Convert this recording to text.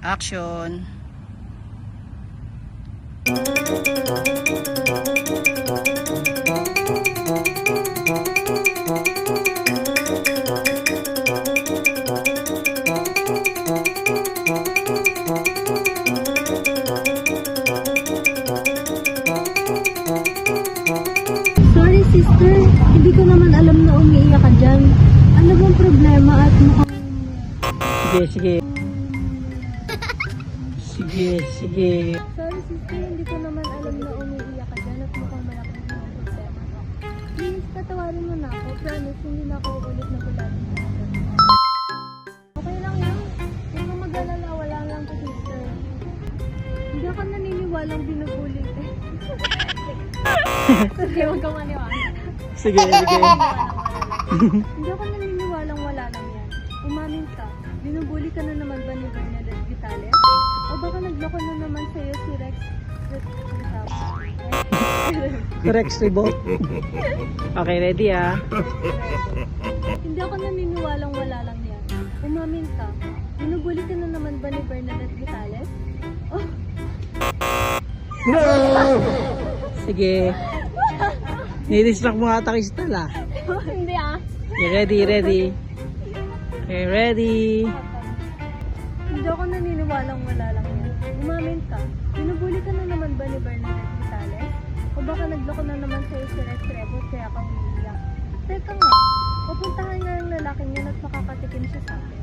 Action. Sorry sister, hindi ko naman alam na umiiyak ka dyan. Ano bang problema at mukhang... Sige. Sige. Sorry sister, hindi ko naman alam na umiiyak ka dyan at mukhang malaking mga problema. Please, patawarin mo na ako. Promise, hindi na ako ulit na kulagin mo. Okay lang yan. Huwag kang mag-alala, wala lang to sister. Hindi ako naniniwalang binubuli. Sige, huwag kang maniwala. Sige. Hindi ako naniniwalang wala lang yan. Umamin ka. Binubuli ka na naman ba ni Bernadette Vitales? O baka nagloko na naman sa'yo si Rex Rex Rebo. Okay, ready ah. Hindi ako naniniwalang wala lang yan. Umamin ka. Binubuli ka na naman ba ni Bernadette Vitales? Oh, Sige. Nidistract mo ata Crystal ah. hindi ah. Okay, ready. Okay, ready. Hindi ako naniniwalang wala lang yan. Umamin ka. Binubuli ka na naman ba ni Bernadette Vitales? O baka nagloko na naman sa'yo si Rex Rebo kaya ka umiiyak? Teka nga, pupuntahan nga yung lalaking yan at makakatikim siya sa akin.